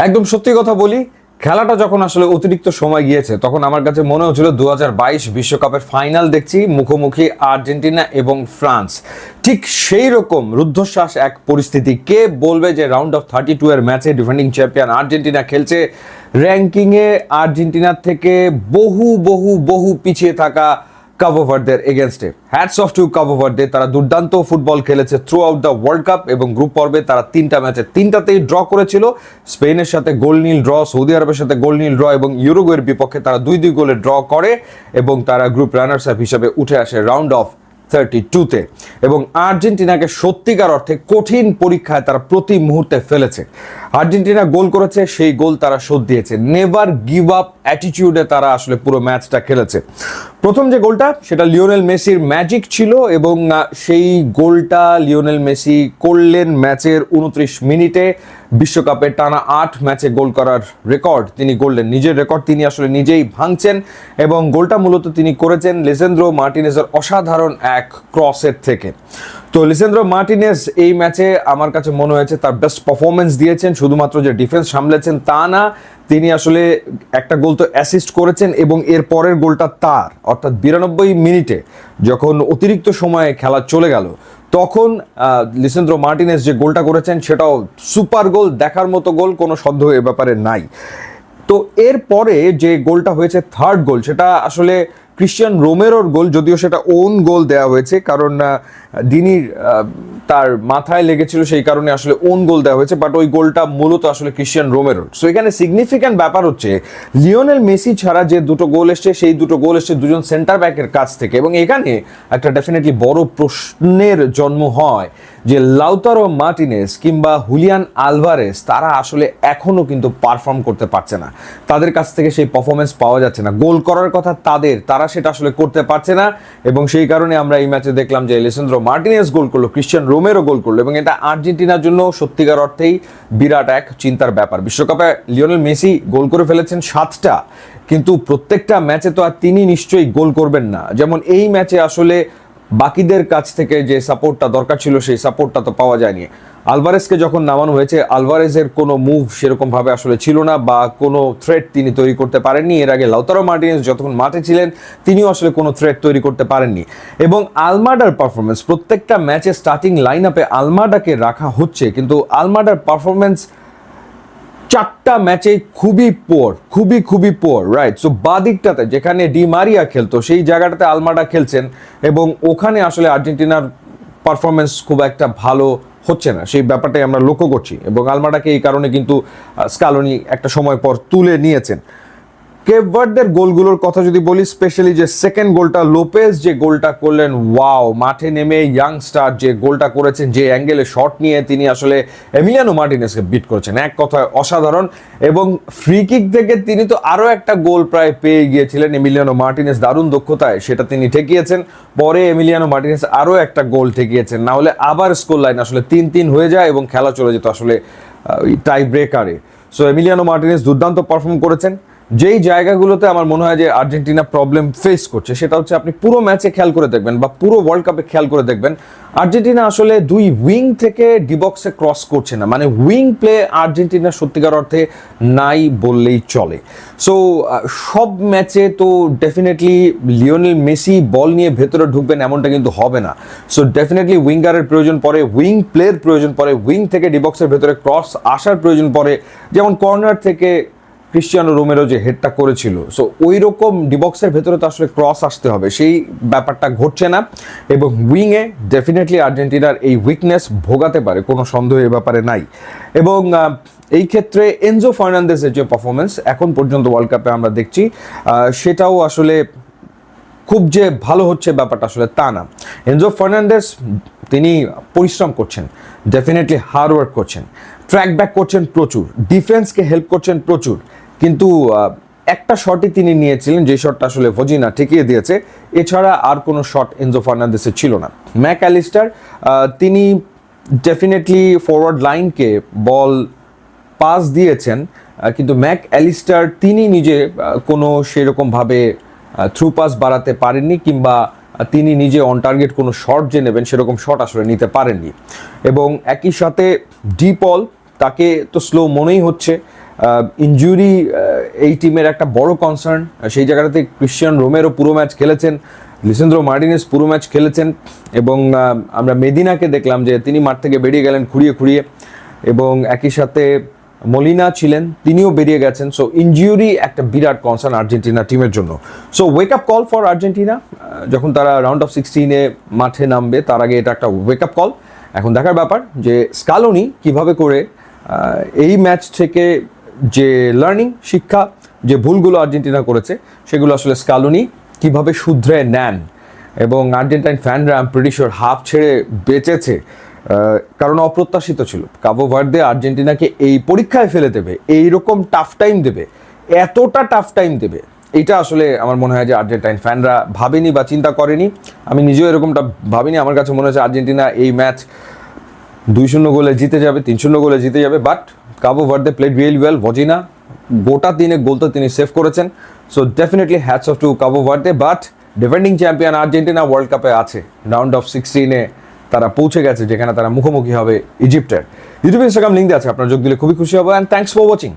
একদম সত্যি কথা বলি, খেলাটা যখন আসলে অতিরিক্ত সময় গিয়েছে তখন আমার কাছে মনে হচ্ছিল 2022 বিশ্বকাপের ফাইনাল দেখছি, মুখোমুখি আর্জেন্টিনা এবং ফ্রান্স। ঠিক সেই রকম রুদ্ধশ্বাস এক পরিস্থিতি। কে বলবে যে রাউন্ড অফ 32 এর ম্যাচে ডিফেন্ডিং চ্যাম্পিয়ন আর্জেন্টিনা খেলছে র্যাঙ্কিংয়ে আর্জেন্টিনার থেকে বহু বহু বহু পিছিয়ে থাকা কাবো ভার্দের এগেনস্টে। Hats off to Cabo Verde, তারা দুর্দান্ত ফুটবল খেলেছে through out the world cup এবং গ্রুপ পর্বে তারা 3টা ম্যাচে 3টাতেই ড্র করেছিল। স্পেনের সাথে গোল নীল ড্র, সৌদি আরবের সাথে গোল নীল ড্র এবং ইউরুগুয়ের বিপক্ষে তারা 2-2 গোলে ড্র করে এবং তারা গ্রুপ রানার্স আপ হিসেবে উঠে আসে রাউন্ড অফ 32-তে। এবং আর্জেন্টিনাকে সত্যিকার অর্থে কঠিন পরীক্ষায় তারা প্রতি মুহূর্তে ফেলেছে। আর্জেন্টিনা গোল করেছে, সেই গোল তারা শোধ দিয়েছে। নেভার গিভ আপ অ্যাটিটিউডে তারা আসলে পুরো ম্যাচটা খেলেছে। প্রথম যে গোলটা সেটা লিওনেল মেসির ম্যাজিক ছিল এবং সেই গোলটা লিওনেল মেসি করলেন ম্যাচের 29 মিনিটে। বিশ্বকাপে টানা 8 ম্যাচে গোল করার রেকর্ড তিনি গড়লেন, নিজের রেকর্ড তিনি আসলে নিজেই ভাঙছেন এবং গোলটা মূলত তিনি করেছেন লিসেন্দ্রো মার্টিনেজের অসাধারণ এক ক্রসের থেকে। তো লিসেন্দ্রো মার্টিনেজ এই ম্যাচে আমার কাছে মনে হয়েছে তার বেস্ট পারফরমেন্স দিয়েছেন। শুধুমাত্র যে ডিফেন্স সামলেছেন তা না, তিনি আসলে একটা গোল তো অ্যাসিস্ট করেছেন এবং এর পরের গোলটা তার, অর্থাৎ 92 মিনিটে যখন অতিরিক্ত সময়ে খেলা চলে গেল তখন লিসেন্দ্রো মার্টিনেজ যে গোলটা করেছেন সেটাও সুপার গোল, দেখার মতো গোল, কোনো সন্দেহ এ ব্যাপারে নাই। তো এরপরে যে গোলটা হয়েছে থার্ড গোল, সেটা আসলে ক্রিশ্চিয়ান রোমেরোর গোল, যদিও সেটা ওন গোল দেওয়া হয়েছে কারণ দিনির তার মাথায় লেগেছিল, সেই কারণে আসলে ওন গোল দেওয়া হয়েছে, বাট ওই গোলটা মূলত আসলে ক্রিশ্চিয়ান রোমেরোর। সো এখানে সিগনিফিক্যান্ট ব্যাপার হচ্ছে লিওনেল মেসি ছাড়া যে দুটো গোল এসছে সেই দুটো গোল এসছে দুজন সেন্টার ব্যাকের কাছ থেকে। এবং এখানে একটা ডেফিনেটলি বড় প্রশ্নের জন্ম হয় যে লাউতারো মার্টিনেজ কিংবা হুলিয়ান আলভারেস তারা আসলে এখনও কিন্তু পারফর্ম করতে পারছে না, তাদের কাছ থেকে সেই পারফরমেন্স পাওয়া যাচ্ছে না। গোল করার কথা তাদের, তারা সেটা আসলে করতে পারছে না এবং সেই কারণে আমরা এই ম্যাচে দেখলাম যে লিসেন্দ্রো মার্টিনেজ গোল করলো, ক্রিশ্চিয়ান রোমেরো গোল করলো এবং এটা আর্জেন্টিনার জন্য সত্যিকার অর্থেই বিরাট এক চিন্তার ব্যাপার। বিশ্বকাপে লিওনেল মেসি গোল করে ফেলেছেন 7টা, কিন্তু প্রত্যেকটা ম্যাচে তো আর তিনি নিশ্চয়ই গোল করবেন না। যেমন এই ম্যাচে আসলে বাকিদের কাছ থেকে যে সাপোর্টটা দরকার ছিল সেই সাপোর্টটা তো পাওয়া যায়নি। আলভারেজকে যখন নামানো হয়েছে, আলভারেজের কোনো মুভ সেরকমভাবে আসলে ছিল না বা কোনো থ্রেট তিনি তৈরি করতে পারেননি। এর আগে লাউতারো মার্টিনেজ যতক্ষণ মাঠে ছিলেন তিনিও আসলে কোনো থ্রেট তৈরি করতে পারেননি। এবং আলমাডার পারফরমেন্স, প্রত্যেকটা ম্যাচে স্টার্টিং লাইন আপে আলমাডাকে রাখা হচ্ছে, কিন্তু আলমাডার পারফরমেন্স 4টা ম্যাচে খুবই পোর, রাইট? সো বাদিকটাতে যেখানে ডি মারিয়া খেলতো সেই জায়গাটাতে আলমাডা খেলছেন এবং ওখানে আসলে আর্জেন্টিনার পারফরমেন্স খুব একটা ভালো হচ্ছে না, সেই ব্যাপারটাই আমরা লক্ষ্য করছি এবং আলমাডাকে এই কারণে কিন্তু স্কালোনি একটা সময় পর তুলে নিয়েছেন। কেপ ভার্দের গোলগুলোর কথা যদি বলি, স্পেশালি যে সেকেন্ড গোলটা, লোপেজ যে গোলটা করলেন, ওয়াও! মাঠে নেমে ইয়াংস্টার যে গোলটা করেছেন, যে অ্যাঙ্গেলে শট নিয়ে তিনি আসলে এমিলিয়ানো মার্টিনেজকে বিট করেছেন, এক কথায় অসাধারণ। এবং ফ্রি কিক থেকে তিনি তো আরও একটা গোল প্রায় পেয়ে গিয়েছিলেন, এমিলিয়ানো মার্টিনেজ দারুণ দক্ষতায় সেটা তিনি ঠেকিয়েছেন। পরে এমিলিয়ানো মার্টিনেজ আরও একটা গোল ঠেকিয়েছেন, না হলে আবার স্কোর লাইন আসলে 3-3 হয়ে যায় এবং খেলা চলে যেত আসলে টাই ব্রেকারে। সো এমিলিয়ানো মার্টিনেজ দুর্দান্ত পারফর্ম করেছেন। যেই জায়গাগুলোতে আমার মনে হয় যে আর্জেন্টিনা প্রবলেম ফেস করছে সেটা হচ্ছে, আপনি পুরো ম্যাচে খেয়াল করে দেখবেন বা পুরো ওয়ার্ল্ড কাপে খেয়াল করে দেখবেন, আর্জেন্টিনা আসলে 2 উইং থেকে ডিবক্সে ক্রস করছে না, মানে উইং প্লে আর্জেন্টিনা সত্যিকার অর্থে নাই বললেই চলে। সো সব ম্যাচে তো ডেফিনেটলি লিওনেল মেসি বল নিয়ে ভেতরে ঢুকবেন এমনটা কিন্তু হবে না। সো ডেফিনেটলি উইঙ্গারের প্রয়োজন পড়ে, উইং প্লের প্রয়োজন পড়ে, উইং থেকে ডিবক্সের ভেতরে ক্রস আসার প্রয়োজন পড়ে, যেমন কর্নার থেকে ক্রিশ্চিয়ানো রোমেরো যে হেডটা করেছিল। সো ওই রকম ডিবক্সের ভেতরে তো আসলে ক্রস আসতে হবে, সেই ব্যাপারটা ঘটছে না এবং উইংয়ে ডেফিনেটলি আর্জেন্টিনার এই উইকনেস ভোগাতে পারে, কোনো সন্দেহ এ ব্যাপারে নাই। এবং এই ক্ষেত্রে এনজো ফার্নান্দেজের যে পারফরমেন্স এখন পর্যন্ত ওয়ার্ল্ড কাপে আমরা দেখছি, সেটাও আসলে খুব যে ভালো হচ্ছে ব্যাপারটা আসলে তা না। এনজো ফার্নান্দেজ তিনি পরিশ্রম করছেন, ডেফিনেটলি হার্ড ওয়ার্ক করছেন, ট্র্যাক ব্যাক করছেন প্রচুর, ডিফেন্সকে হেল্প করছেন প্রচুর, কিন্তু একটা শটই তিনি নিয়েছিলেন যে শটটা আসলে ভজিনা ঠেকিয়ে দিয়েছে, এছাড়া আর কোনো শট এনজো ফার্নান্দেসের ছিল না। ম্যাক অ্যালিস্টার তিনি ডেফিনেটলি ফরওয়ার্ড লাইনকে বল পাস দিয়েছেন, কিন্তু ম্যাক অ্যালিস্টার তিনি নিজে কোনো সেরকমভাবে থ্রু পাস বাড়াতে পারেননি কিংবা তিনি নিজে অন টার্গেট কোনো শট যে নেবেন সেরকম শট আসলে নিতে পারেননি। এবং একই সাথে ডি পল, তাকে তো স্লো মনেই হচ্ছে, ইনজুরি এই টিমের একটা বড় কনসার্ন। সেই জায়গাটাতে ক্রিশ্চিয়ান রোমেরো পুরো ম্যাচ খেলেছেন, লিসেন্দ্রো মার্টিনেজ পুরো ম্যাচ খেলেছেন, এবং আমরা মেদিনাকে দেখলাম যে তিনি মাঠ থেকে বেরিয়ে গেলেন খুঁড়িয়ে খুঁড়িয়ে, এবং একই সাথে মলিনা ছিলেন, তিনিও বেরিয়ে গেছেন। সো ইনজুরি একটা বিরাট কনসার্ন আর্জেন্টিনা টিমের জন্য। So wake up call for Argentina, যখন তারা রাউন্ড অফ 16-এ মাঠে নামবে তার আগে এটা একটা ওয়েক আপ কল। এখন দেখার ব্যাপার যে স্কালোনি কিভাবে করে এই ম্যাচ থেকে যে লার্নিং, শিক্ষা, যে ভুলগুলো আর্জেন্টিনা করেছে সেগুলো আসলে স্কালোনি কিভাবে শুধরে নেন। এবং আর্জেন্টাইন ফ্যানরা আই এম প্রিটি শিওর হাফ ছেড়ে বেঁচেছে, কারণ অপ্রত্যাশিত ছিল কাবো ভার্দে আর্জেন্টিনাকে এই পরীক্ষায় ফেলে দেবে, এইরকম টাফ টাইম দেবে, এতটা টাফ টাইম দেবে, এটা আসলে আমার মনে হয় যে আর্জেন্টাইন ফ্যানরা ভাবেনি বা চিন্তা করেনি। আমি নিজেও এরকমটা ভাবিনি। আমার কাছে মনে হচ্ছে আর্জেন্টিনা এই ম্যাচ 2-0 গোলে জিতে যাবে, 3-0 গোলে জিতে যাবে। But Cabo Verde played really well. ভজিনা গোটা 3 গোল তো তিনি সেভ করেছেন। So definitely hats off to Cabo Verde. But defending champion Argentina world কাপে আছে, রাউন্ড অফ 16-এ তারা পৌঁছে গেছে, যেখানে তারা মুখোমুখি হবে ইজিপ্টের। ইউটিউব, ইনস্টাগ্রাম লিঙ্ক দিয়ে আছে, আপনার যোগ দিলে খুবই খুশি হবো। And thanks for watching.